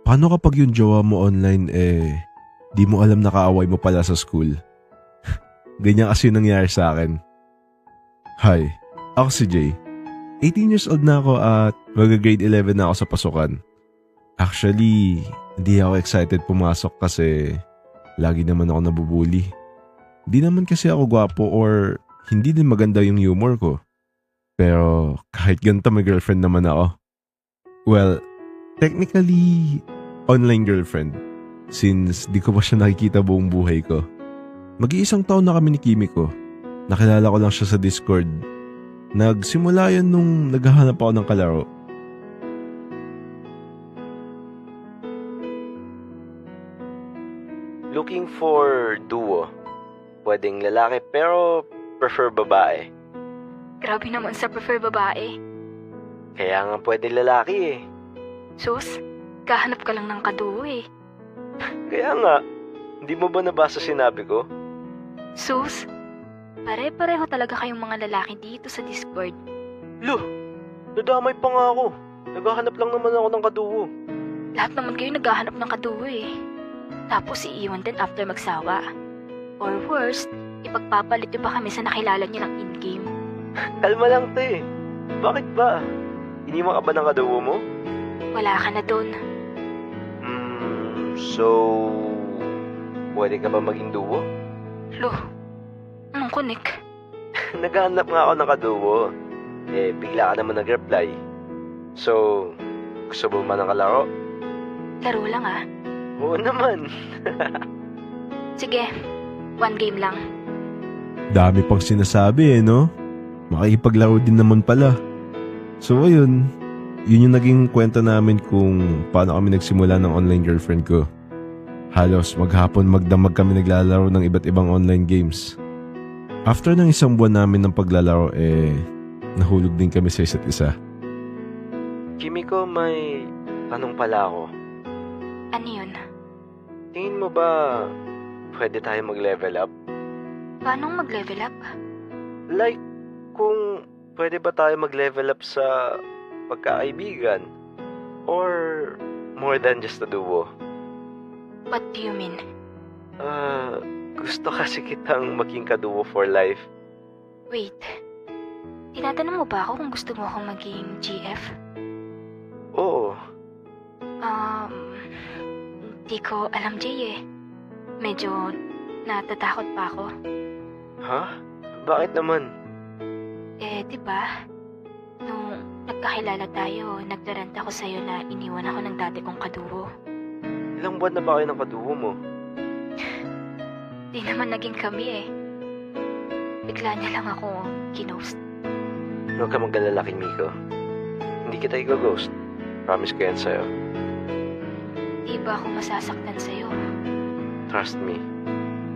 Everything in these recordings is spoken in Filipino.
Paano kapag yung jowa mo online di mo alam na kaaway mo pala sa school? Ganyan kasi yung nangyari sa akin. Hi, ako si Jay. 18 years old na ako at mag-grade 11 na ako sa pasukan. Actually, hindi ako excited pumasok kasi lagi naman ako nabubuli. Hindi naman kasi ako gwapo or hindi din maganda yung humor ko. Pero kahit ganito may girlfriend naman ako. Well, technically, online girlfriend. Since di ko pa siya nakikita buong buhay ko. Mag-iisang taon na kami ni Kimiko. Nakilala ko lang siya sa Discord. Nagsimula yan nung naghahanap ako ng kalaro. Looking for duo. Pwedeng lalaki pero prefer babae. Grabe naman sa prefer babae. Kaya nga pwede lalaki eh. Sus, kahanap ka lang ng kaduo eh. Kaya nga, hindi mo ba nabasa sinabi ko? Sus, pare-pareho talaga kayong mga lalaki dito sa Discord. Lo, nadamay pa nga ako. Naghahanap lang naman ako ng kaduo. Lahat naman kayo naghahanap ng kaduo eh. Tapos iiwan din after magsawa. Or worst, ipagpapalit nyo pa kami sa nakilala nyo ng in-game. Kalma lang te. Bakit ba? Iniwan ka ba ng kaduo mo? Wala ka na dun. So, pwede ka ba maging duo? Lo, anong kunik? Naghahanap nga ako ng kaduo. Bigla ka naman nag-reply. So, gusto mo ba ng kalaro? Laro lang ah. Oo naman. Sige, one game lang. Dami pang sinasabi no? Makikipaglaro din naman pala. So ayun, yun yung naging kwento namin kung paano kami nagsimula ng online girlfriend ko. Halos maghapon magdamag kami naglalaro ng iba't ibang online games. After ng isang buwan namin ng paglalaro nahulog din kami sa isa't isa. Kimiko, may tanong pala ako. Ano yun? Tingin mo ba pwede tayo mag-level up? Paano mag-level up? Like, kung pwede ba tayo mag-level up sa pagkakaibigan? Or more than just a duo? What do you mean? Gusto kasi kitang maging kaduo for life. Wait, tinatanong mo ba ako kung gusto mo akong maging GF? Oo. Di ko alam, Jay eh. Medyo natatakot pa ako. Ha? Bakit naman? Diba? Nung nagkakilala tayo, nagdarant ako sa'yo na iniwan ako ng dati kong kaduo. Ilang buwan na ba kayo ng kaduo mo? Di naman naging kami eh. Bigla niya lang ako ginost. Huwag ka mag-alala, Kimiko. Hindi kita i-ghost. Promise ko yan sa'yo. Di ba ako masasaktan sa'yo? Trust me.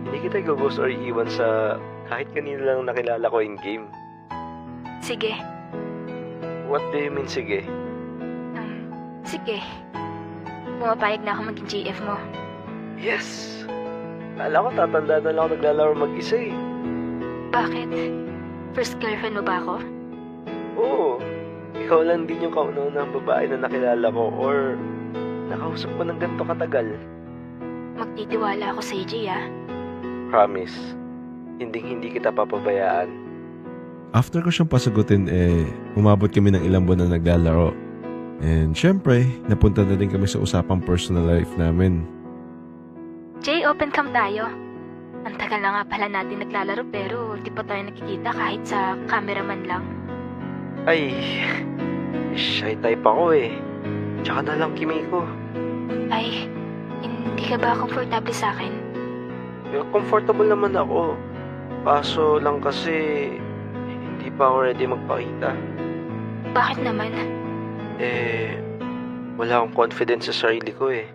Hindi kita i-ghost or iiwan sa kahit kanino lang nakilala ko in game. Sige. What do you mean, sige? Sige. Pumapayag na ako maging GF mo. Yes! Alam ko, tatanda na lang ako naglalaro mag-isa eh. Bakit? First girlfriend mo ba ako? Oo. Ikaw lang din yung kauna-unang babae na nakilala ko or nakausap ko ng ganito katagal. Magtitiwala ako sa Jay ah. Promise. Hindi kita papabayaan. After ko siyang pasagutin umabot kami ng ilang buwan na naglalaro. And syempre, napunta na din kami sa usapang personal life namin. Jay, open cam tayo. Ang tagal na nga pala natin naglalaro pero di pa tayo nakikita kahit sa cameraman lang. Ay, shy type ako eh. Tsaka na lang, Kimiko. Ay, hindi ka ba komportable sa akin? Comfortable naman ako. Kaso lang kasi hindi pa ako ready magpakita. Bakit naman? Wala akong confidence sa sarili ko eh.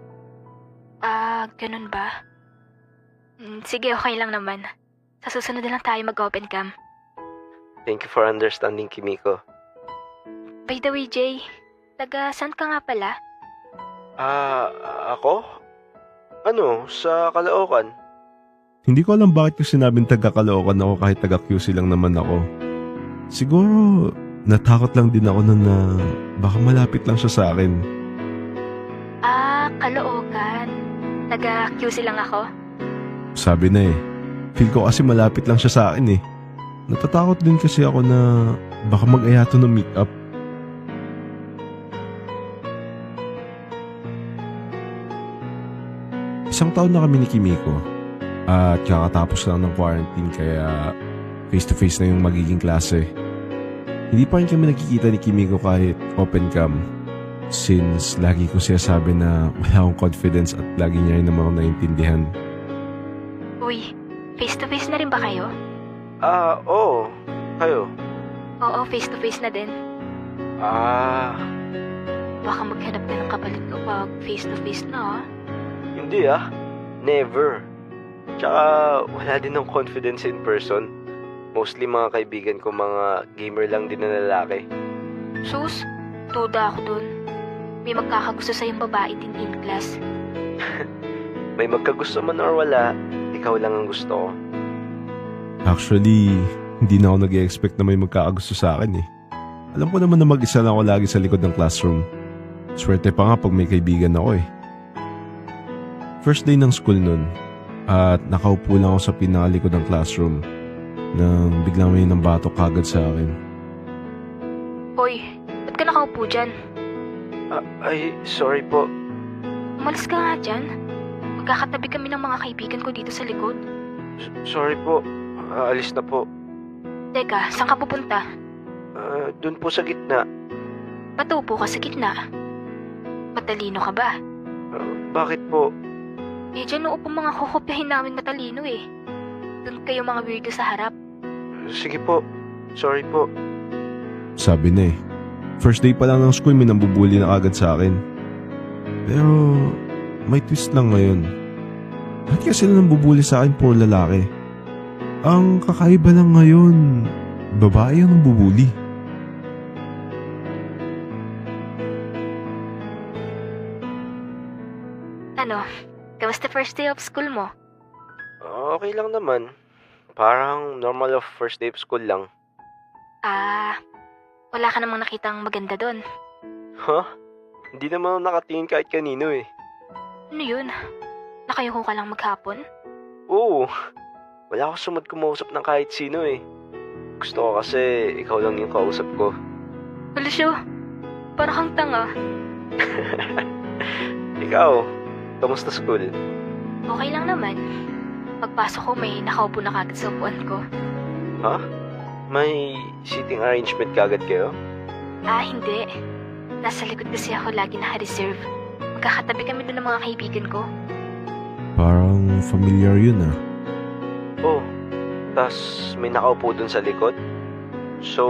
Ganun ba? Sige, okay lang naman. Sa susunod na lang tayo mag-open cam. Thank you for understanding, Kimiko. By the way, Jay, taga saan ka nga pala? Ako? Ano, sa Caloocan? Hindi ko alam bakit ko sinabing taga-Caloocan ako kahit taga-QC lang naman ako. Siguro, natakot lang din ako na baka malapit lang siya sa akin. Kalookan. Taga-QC lang ako. Sabi na eh. Feel ko kasi malapit lang siya sa akin eh. Natatakot din kasi ako na baka mag-aya to ng meet-up. Isang taon na kami ni Kimiko at kakatapos lang ng quarantine kaya face-to-face na yung magiging klase. Hindi pa rin kami nakikita ni Kimiko kahit open cam since lagi ko siya sabi na wala akong confidence at lagi niya rin naman ako naiintindihan. Uy, face-to-face na rin ba kayo? Oo. Kayo? Oo, face-to-face na din. Baka maghanap ka ng kapalit ko pag face-to-face na, ah. Hindi Never. Tsaka wala din ng confidence in person. Mostly mga kaibigan ko mga gamer lang din na lalaki. Sus, tuda ako dun. May magkakagusto sa'yong babae din in class. May magkagusto man or wala, ikaw lang ang gusto ko. Actually, hindi na ako nag-expect na may magkakagusto sa akin eh. Alam ko naman na mag-isa lang ako lagi sa likod ng classroom. Swerte pa nga pag may kaibigan ako eh. First day ng school nun, at nakaupo lang ako sa pinakalikod ng classroom nang biglang may nambatok kagad sa akin. Hoy, ba't ka nakaupo dyan? Ay, sorry po. Umalis ka nga dyan. Magkakatabi kami ng mga kaibigan ko dito sa likod. Sorry po. Alis na po. Teka, saan ka pupunta? Dun po sa gitna. Patupo ka sa gitna. Matalino ka ba? Bakit po? Eh, dyan uupo mga kukopyahin namin matalino eh. Doon kayo mga weirdo sa harap. Sige po. Sorry po. Sabi na eh. First day pa lang ng school may nambubuli na agad sa akin. Pero may twist lang ngayon. Ba't kaya sila nambubuli sa akin puro lalaki? Ang kakaiba lang ngayon, babae ang nambubuli. Ano? Kamusta first day of school mo? Okay lang naman. Parang normal of first day of school lang. Wala ka namang nakitang maganda doon. Hindi naman ako nakatingin kahit kanino eh. Ano yun? Nakayuko ka lang maghapon? Oo. Wala ako sumad kumausap ng kahit sino eh. Gusto ko kasi ikaw lang yung kausap ko. Wala siya. Parang kang tanga. Ikaw, kamusta school? Okay lang naman. Pagpasok ko may nakaupo na kagad sa upuan ko. May seating arrangement kagad kayo? Hindi. Nasa likod kasi ako lagi naka-reserve. Magkakatabi kami doon ng mga kaibigan ko. Parang familiar yun ah. Oh, tas may nakaupo dun sa likod? So,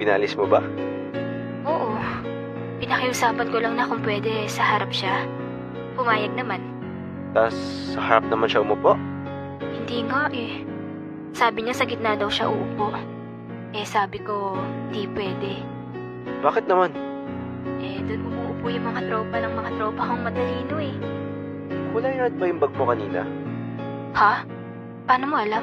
pinalis mo ba? Oo. Pinakiusapan ko lang na kung pwede sa harap siya. Pumayag naman. Tas sa harap naman siya umupo? Hindi nga eh. Sabi niya sa gitna daw siya uupo. Sabi ko, di pwede. Bakit naman? Doon umuupo yung mga tropa kong matalino eh. Kulay red ba yung bag mo kanina? Ha? Paano mo alam?